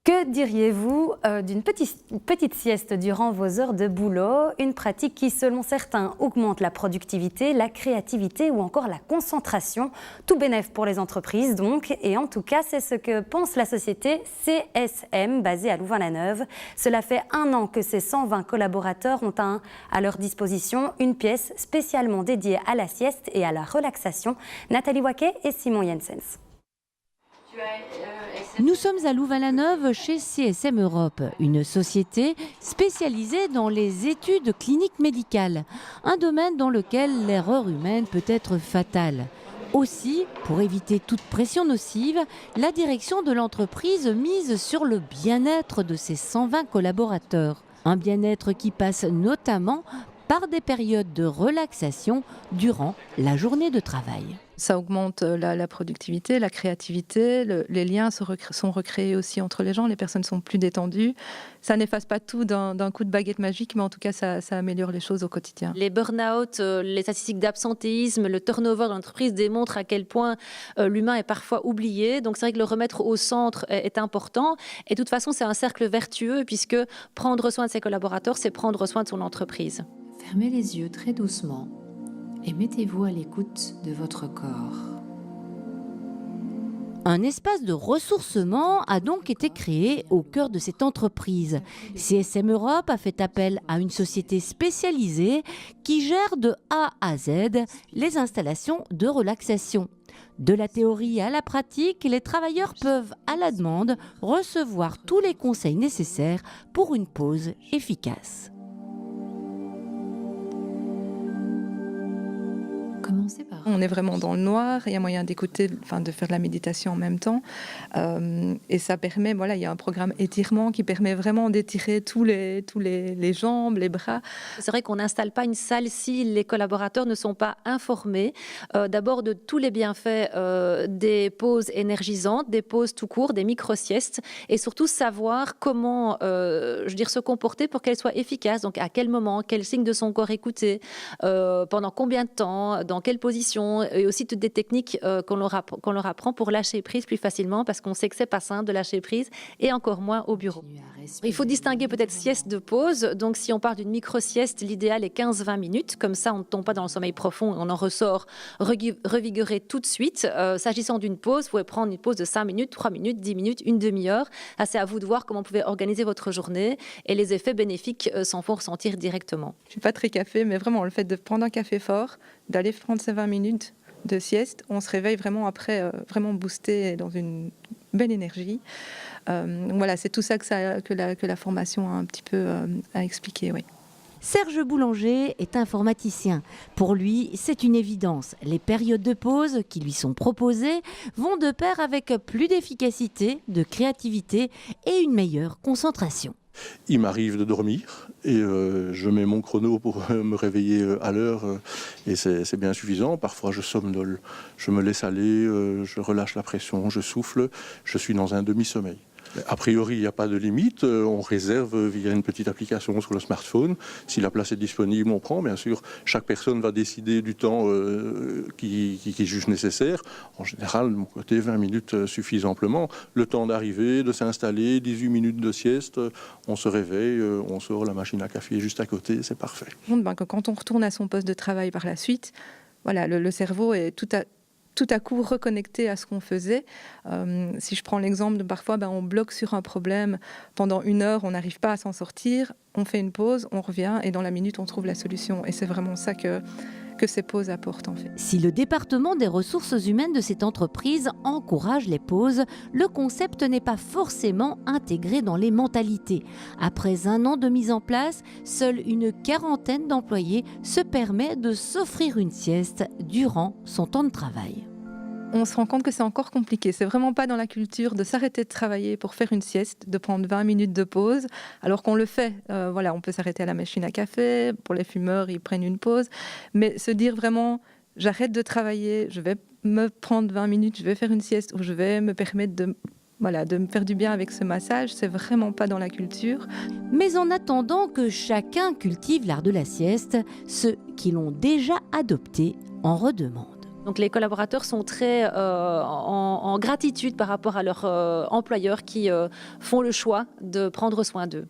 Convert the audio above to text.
Que diriez-vous d'une petite sieste durant vos heures de boulot? Une pratique qui, selon certains, augmente la productivité, la créativité ou encore la concentration. Tout bénef pour les entreprises donc. Et en tout cas, c'est ce que pense la société CSM, basée à Louvain-la-Neuve. Cela fait 1 an que ces 120 collaborateurs ont à leur disposition une pièce spécialement dédiée à la sieste et à la relaxation. Nathalie Waquet et Simon Jensens. Nous sommes à Louvain-la-Neuve chez CSM Europe, une société spécialisée dans les études cliniques médicales, un domaine dans lequel l'erreur humaine peut être fatale. Aussi, pour éviter toute pression nocive, la direction de l'entreprise mise sur le bien-être de ses 120 collaborateurs. Un bien-être qui passe notamment par des périodes de relaxation durant la journée de travail. Ça augmente la productivité, la créativité, les liens sont recréés aussi entre les gens, les personnes sont plus détendues. Ça n'efface pas tout d'un coup de baguette magique, mais en tout cas, ça améliore les choses au quotidien. Les burn-out, les statistiques d'absentéisme, le turnover de l'entreprise démontrent à quel point l'humain est parfois oublié. Donc c'est vrai que le remettre au centre est important. Et de toute façon, c'est un cercle vertueux, puisque prendre soin de ses collaborateurs, c'est prendre soin de son entreprise. Fermez les yeux très doucement et mettez-vous à l'écoute de votre corps. Un espace de ressourcement a donc été créé au cœur de cette entreprise. CSM Europe a fait appel à une société spécialisée qui gère de A à Z les installations de relaxation. De la théorie à la pratique, les travailleurs peuvent, à la demande, recevoir tous les conseils nécessaires pour une pause efficace. On est vraiment dans le noir, il y a moyen d'écouter, de faire de la méditation en même temps. Et ça permet, il y a un programme étirement qui permet vraiment d'étirer tous les jambes, les bras. C'est vrai qu'on n'installe pas une salle si les collaborateurs ne sont pas informés. D'abord de tous les bienfaits des pauses énergisantes, des pauses tout court, des micro-siestes. Et surtout savoir comment se comporter pour qu'elles soient efficaces. Donc à quel moment, quels signes de son corps écouter, pendant combien de temps, dans quelle position, et aussi toutes des techniques qu'on leur apprend pour lâcher prise plus facilement, parce qu'on sait que c'est pas simple de lâcher prise, et encore moins au bureau. Il faut distinguer peut-être sieste de pause. Donc si on part d'une micro-sieste, l'idéal est 15-20 minutes, comme ça on ne tombe pas dans le sommeil profond, on en ressort revigoré tout de suite. S'agissant d'une pause, vous pouvez prendre une pause de 5 minutes, 3 minutes, 10 minutes, une demi-heure. C'est à vous de voir comment vous pouvez organiser votre journée, et les effets bénéfiques s'en font ressentir directement. Je ne suis pas très café, mais vraiment le fait de prendre un café fort, d'aller prendre ces 20 minutes de sieste, on se réveille vraiment après, vraiment boosté dans une belle énergie. C'est tout ça que la formation a un petit peu à expliquer, oui. Serge Boulanger est informaticien. Pour lui, c'est une évidence. Les périodes de pause qui lui sont proposées vont de pair avec plus d'efficacité, de créativité et une meilleure concentration. Il m'arrive de dormir et je mets mon chrono pour me réveiller à l'heure et c'est bien suffisant. Parfois je somnole, je me laisse aller, je relâche la pression, je souffle, je suis dans un demi-sommeil. A priori, il n'y a pas de limite. On réserve via une petite application sur le smartphone. Si la place est disponible, on prend. Bien sûr, chaque personne va décider du temps qui juge nécessaire. En général, de mon côté, 20 minutes suffisent amplement. Le temps d'arriver, de s'installer, 18 minutes de sieste, on se réveille, on sort, la machine à café est juste à côté, c'est parfait. Quand on retourne à son poste de travail par la suite, le cerveau est tout à coup reconnecté à ce qu'on faisait. Si je prends l'exemple de parfois, on bloque sur un problème pendant 1 heure, on n'arrive pas à s'en sortir, on fait une pause, on revient et dans la minute, on trouve la solution. Et c'est vraiment ça que ces pauses apportent en fait. Si le département des ressources humaines de cette entreprise encourage les pauses, le concept n'est pas forcément intégré dans les mentalités. Après 1 an de mise en place, seule une 40aine d'employés se permet de s'offrir une sieste durant son temps de travail. On se rend compte que c'est encore compliqué. C'est vraiment pas dans la culture de s'arrêter de travailler pour faire une sieste, de prendre 20 minutes de pause, alors qu'on le fait. On peut s'arrêter à la machine à café. Pour les fumeurs, ils prennent une pause. Mais se dire vraiment, j'arrête de travailler, je vais me prendre 20 minutes, je vais faire une sieste, ou je vais me permettre de me faire du bien avec ce massage, c'est vraiment pas dans la culture. Mais en attendant que chacun cultive l'art de la sieste, ceux qui l'ont déjà adopté en redemandent. Donc les collaborateurs sont très en gratitude par rapport à leurs employeurs qui font le choix de prendre soin d'eux.